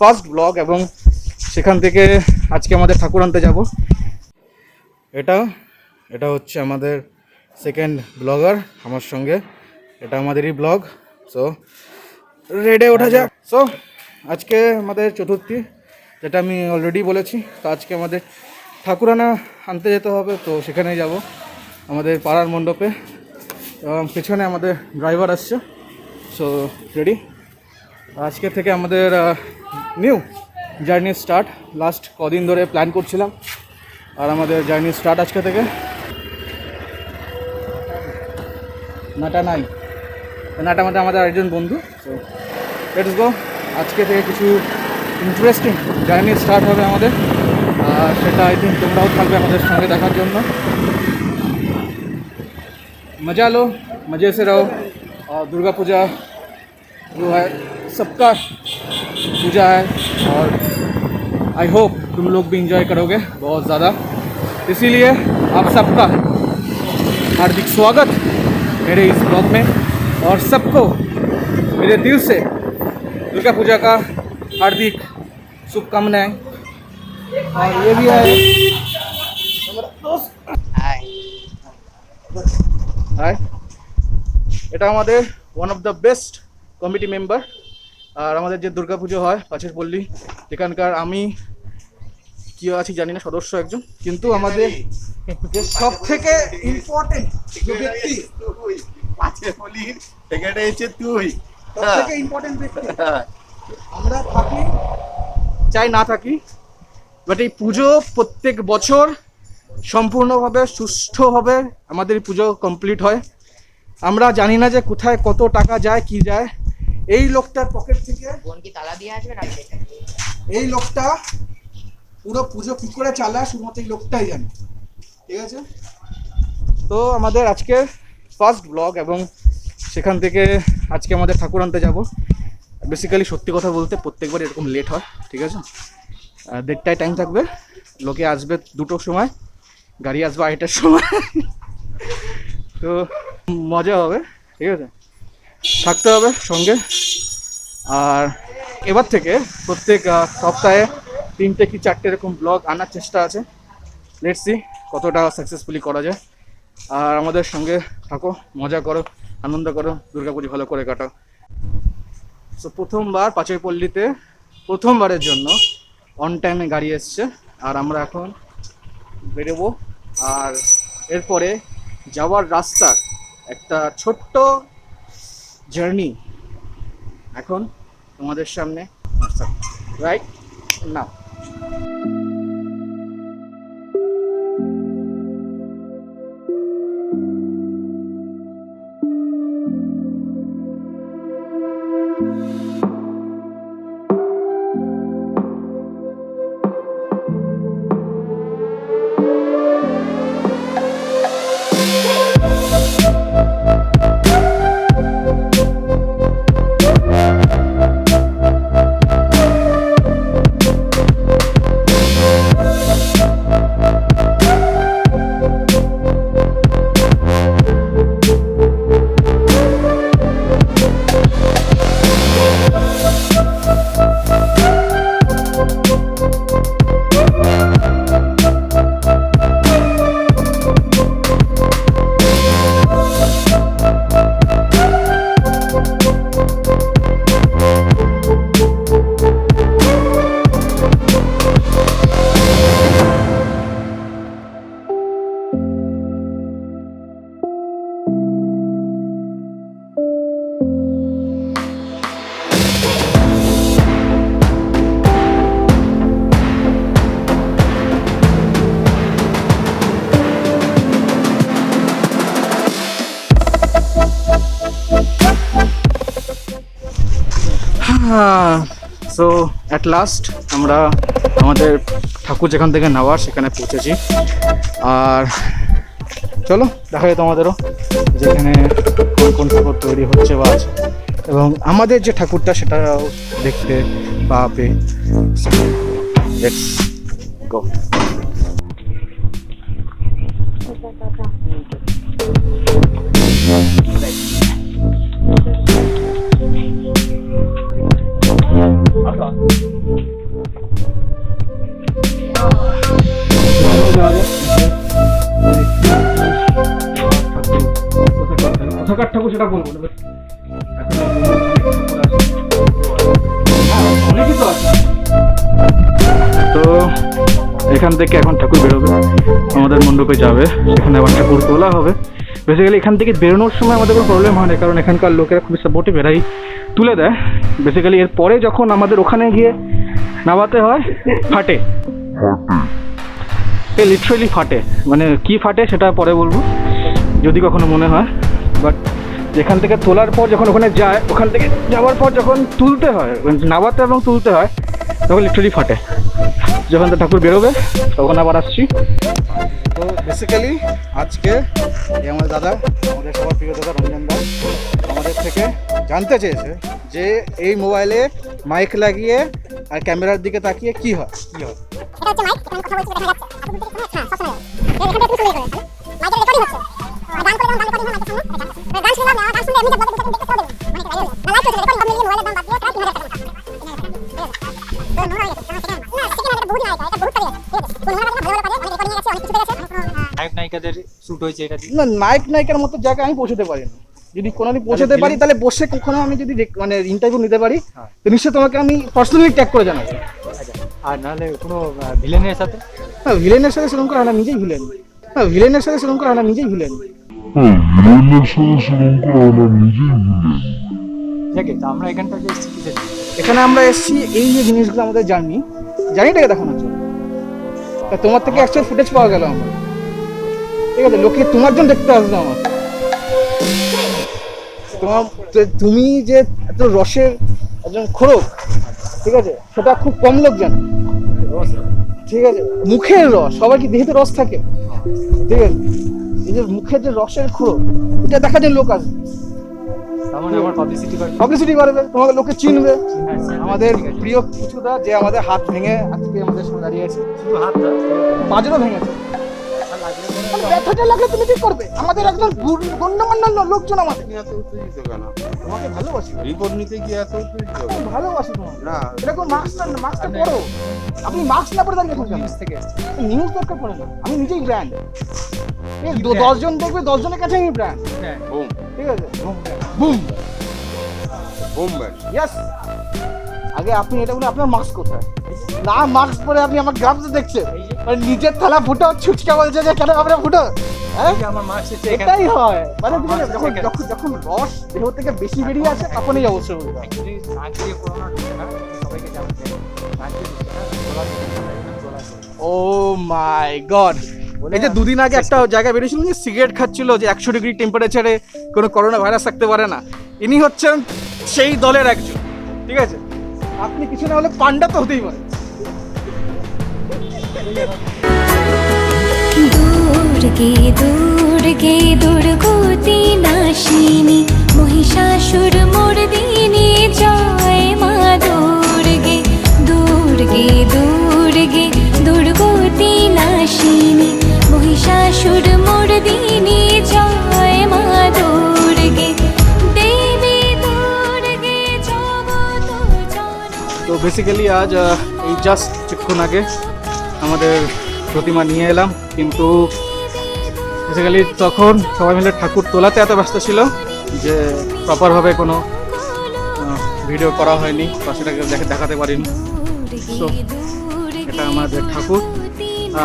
First blog এবং সেখান থেকে আজকে আমাদের ঠাকুর আনতে যাব। এটা হচ্ছে আমাদের সেকেন্ড ব্লগার আমার সঙ্গে, এটা আমাদেরই ব্লগ। সো রেডে ওঠা যাক। সো আজকে আমাদের চতুর্থী, যেটা আমি অলরেডি বলেছি। তো আজকে আমাদের ঠাকুর আনতে যেতে হবে, তো সেখানেই যাব আমাদের পাড়ার মণ্ডপে। এবং পেছনে আমাদের ড্রাইভার আসছে। সো রেডি, আজকে থেকে আমাদের নিউ জার্নি স্টার্ট। লাস্ট কদিন ধরে প্ল্যান করছিলাম, আর আমাদের জার্নি স্টার্ট আজকে থেকে। নাটা আমাদের আরেকজন বন্ধু। সো লেটস গো, আজকে থেকে কিছু ইন্টারেস্টিং জার্নি স্টার্ট হবে আমাদের, আর সেটা আই থিঙ্ক তোমরাও থাকবে আমাদের সঙ্গে দেখার জন্য। मज़ा लो, मज़े से रहो। और दुर्गा पूजा जो है सबका पूजा है, और आई होप तुम लोग भी इंजॉय करोगे बहुत ज़्यादा। इसीलिए आप सबका हार्दिक स्वागत मेरे इस ब्लॉग में, और सबको मेरे दिल से दुर्गा पूजा का हार्दिक शुभकामनाएं। और ये भी है হাই, এটা আমাদের one of the best committee member. আর আমাদের যে দুর্গা পুজো হয় পাশের পল্লী, এখানকার আমি কি আছি জানি না, সদস্য একজন, কিন্তু আমাদের যে সব থেকে ইম্পর্টেন্ট ব্যক্তি পাশের পল্লীর সেক্রেটারি হচ্ছে তুই। সব থেকে ইম্পর্টেন্ট ব্যক্তি। আমরা থাকি চাই না থাকি, বাট এই পুজো প্রত্যেক বছর সম্পূর্ণভাবে সুষ্ঠুভাবে আমাদের পুজো কমপ্লিট হয়। আমরা জানি না যে কোথায় কত টাকা যায় কি যায়। এই লোকটার পকেট থেকে এই লোকটা পুরো পুজো কি করে চালায় শুধুমাত্র এই লোকটাই জানে, ঠিক আছে? তো আমাদের আজকে ফার্স্ট ব্লগ এবং সেখান থেকে আজকে আমাদের ঠাকুর আনতে যাব। বেসিক্যালি সত্যি কথা বলতে প্রত্যেকবার এরকম লেট হয়, ঠিক আছে? 1:30টায় টাইম থাকবে, লোকে আসবে 2টোর সময়, গাড়ি আসবে 8টার সময়। তো মজা হবে, ঠিক আছে? থাকতে হবে সঙ্গে। আর এবার থেকে প্রত্যেক সপ্তাহে 3টে কি 4টে এরকম ব্লগ আনার চেষ্টা আছে। লেটস সি কতটা সাকসেসফুলি করা যায়। আর আমাদের সঙ্গে থাকো, মজা করো, আনন্দ করো, দুর্গাপুজো ভালো করে কাটাও। সো প্রথমবার পাঁচই পল্লীতে প্রথমবারের জন্য অন টাইমে গাড়ি এসছে, আর আমরা এখন বেরোবো। আর এরপরে যাওয়ার রাস্তার একটা ছোট্ট জার্নি এখন তোমাদের সামনে, রাইট না? সো অ্যাট লাস্ট আমরা আমাদের ঠাকুর যেখান থেকে নেওয়ার সেখানে পৌঁছেছি। আর চলো দেখা যায় তোমাদেরও যেখানে কোন কোন ঠাকুর তৈরি হচ্ছে বা আছে, এবং আমাদের যে ঠাকুরটা সেটাও দেখতে পাবে। Let's go. পুজোটা করবো না অনেকই তো আছে। তো এখান থেকে এখন ঠাকুর বেরোবে, আমাদের মণ্ডপে যাবে, সেখানে আবার ঠাকুর তোলা হবে। বেসিক্যালি এখান থেকে বেরোনোর সময় আমাদের কোনো প্রবলেম হয় না, কারণ এখানকার লোকেরা খুবই সাপোর্টিভ, এরাই তুলে দেয়। বেসিক্যালি এরপরে যখন আমাদের ওখানে গিয়ে নামাতে হয় ফাটে, লিটারেলি ফাটে, মানে কি ফাটে সেটা পরে বলবো যদি কখনো মনে হয়। বাট যেখান থেকে তোলার পর যখন ওখানে যায়, ওখান থেকে যাওয়ার পর যখন তুলতে হয়, নামাতে এবং তুলতে হয়, তখন লিটারেলি ফাটে। যখন তো ঠাকুর বেরোবে তখন আবার আসছি। তো বেসিক্যালি আজকে আমাদের দাদা, আমাদের সবার প্রিয় দাদা রঞ্জন দা আমাদের থেকে জানতে চেয়েছে যে এই মোবাইলে মাইক লাগিয়ে আর ক্যামেরার দিকে তাকিয়ে কি হয়। এটা হচ্ছে মাইক, এখানে কথা বলছি দেখা যাচ্ছে। আপনি দেখতে হ্যাঁ সব শোনা যাচ্ছে। এখান থেকে শুরু হয়ে গেল। মাইকের রেকর্ডিং হচ্ছে। গান করে গান রেকর্ডিং হয় মাইকের সামনে। গান শুনলাম না, গান শুনলে এমনি দেখতে হবে মানে লাইভ চলছে রেকর্ডিং হবে মোবাইলের দাম বাদ দিয়ে প্রায় 3000 টাকা। তো নোরা গেছে। না সেকেন্ড এটা বহুত না, এটা বহুত টাকা আছে। তো নোরা ভালো ভালো কাজে অনেক রেকর্ডিং আছে, অনেক কিছু আছে। নায়ক নায়িকাদের শুট হয়েছে এটা দিয়ে। না, নায়ক নায়িকার মতো জায়গায় আমি পৌঁছতে পারি না। যদি কোনোদিন পৌঁছতে পারি তাহলে বসে কখনো আমি যদি মানে ইন্টারভিউ নিতে পারি তো নিশ্চয়ই তোমাকে আমি পার্সোনালি ট্যাগ করে জানাবো। আর নাহলে কোনো ভিলেনের সাথে হ্যাঁ, ভিলেনের সাথে সেরকম করে আমরা নিজেই ভিলেন। হ্যাঁ, ভিলেনের সাথে সেরকম করে আমরা নিজেই ভিলেন। দেখে তো আমরা এখানটা যে এসেছি এখানে আমরা এসেছি এই যে জিনিসগুলো আমাদের জার্নিটাকে দেখানোর জন্য। তা তোমার থেকে অ্যাকচুয়াল ফুটেজ পাওয়া গেল আমার, ঠিক আছে? লোকে তোমার জন্য দেখতে আসবে আমার। তুমি যে এত রসের একজন খোরক, ঠিক আছে, সেটা খুব কম লোক জানে, ঠিক আছে? মুখের রস, সবার কি দেহেতে রস থাকে, ঠিক আছে? এই যে মুখের যে রসের খোরক, এটা দেখার জন্য লোক আসবে, তার মানে আমার পাবলিসিটি করবে, তোমাকে লোকে চিনবে। আমাদের প্রিয় কিছুটা যে আমাদের হাত ভেঙে আজকে আমাদের সামনে দাঁড়িয়ে আছে, পাঁচও ভেঙেছে। ব্যথাটা লাগলে তুমি কি করবে? আমাদের একজন গণ্যমান্য লোকজন আমাদের তোমাকে ভালোবাসি, রিপোর্ট নিতে গিয়ে এত উত্তেজিত ভালোবাসি তোমাকে। না এরকম মাস্কটা পরো, আপনি মাস্ক না পরে দাঁড়িয়ে থাকবেন। নিউজ দরকার পড়ে না, আমি নিজেই ব্র্যান্ড। 10 জন দেখবে, 10 জনের কাছে আমি ব্র্যান্ড, বুম ঠিক আছে? বুম বুম ব্যাস। ইয়েস। আগে আপনি এটা বলে আপনার মাস্ক কোথায়? না, মাস্ক পরে আপনি আমার গ্রামে দেখছেন, মানে নিজের থালা ফুটো ছুটকা বলছে যে কেন আমরা ফুটো, হ্যাঁ? আমার মার্কস হচ্ছে এটাই হয়, মানে যখন যখন যখন রস দেহ থেকে বেশি বেরিয়ে আসে তখনই অবশ্যই বলতে হবে। অ্যাকচুয়ালি নাক দিয়ে করোনা ঢুকে না, সবাইকে জানতে নাক দিয়ে ঢুকে না, গলা দিয়ে ঢুকে। ও মাই গড! এই যে দুদিন আগে একটা জায়গায় বেরিয়েছিল যে সিগারেট খাচ্ছিল, যে 100 ডিগ্রি টেম্পারেচারে কোনো করোনা ভাইরাস থাকতে পারে না। ইনি হচ্ছেন সেই দলের একজন, ঠিক আছে? আপনি কিছু না হলে পান্ডা তো হতেই পারে। দুর্গে দুর্গে দুর্গতি নাশিনী মহিষাসুর মর্দিনী জয় মা দুর্গে দুর্গে দুর্গে দুর্গতি নাশিনী মহিষাসুর মর্দিনী জয় মা দুর্গে দেবী দুর্গে জগত জননী। তো বেসিক্যালি আজ এই জাস্ট কিছুক্ষণ আগে আমাদের প্রতিমা নিয়ে এলাম, কিন্তু বেসিক্যালি তখন সবাই মিলে ঠাকুর তোলাতে এত ব্যস্ত ছিল যে প্রপারভাবে কোনো ভিডিও করা হয়নি বা সেটাকে দেখাতে পারিনি। তো এটা আমাদের ঠাকুর,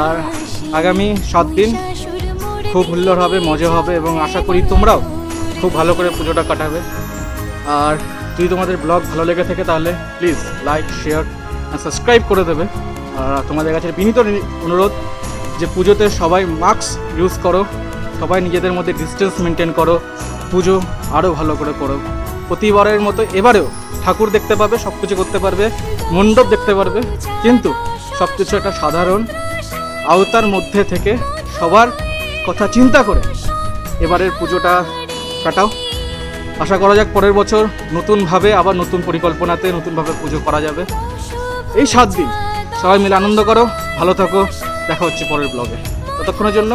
আর আগামী 7 দিন খুব হুল্লোড় হবে, মজা হবে, এবং আশা করি তোমরাও খুব ভালো করে পুজোটা কাটাবে। আর যদি তোমাদের ব্লগ ভালো লেগে থাকে তাহলে প্লিজ লাইক, শেয়ার আর সাবস্ক্রাইব করে দেবে। আর তোমাদের কাছে বিনীত অনুরোধ যে পুজোতে সবাই মাস্ক ইউজ করো, সবাই নিজেদের মধ্যে ডিস্টেন্স মেনটেন করো, পুজো আরও ভালো করে করো। প্রতিবারের মতো এবারেও ঠাকুর দেখতে পাবে, সব কিছু করতে পারবে, মণ্ডপ দেখতে পারবে, কিন্তু সব কিছু একটা সাধারণ আওতার মধ্যে থেকে সবার কথা চিন্তা করে এবারের পুজোটা কাটাও। আশা করা যাক পরের বছর নতুনভাবে আবার নতুন পরিকল্পনাতে নতুনভাবে পুজো করা যাবে। এই 7 দিন সবাই মিলে আনন্দ করো, ভালো থাকো, দেখা হচ্ছে পরের ব্লগে। ততক্ষণের জন্য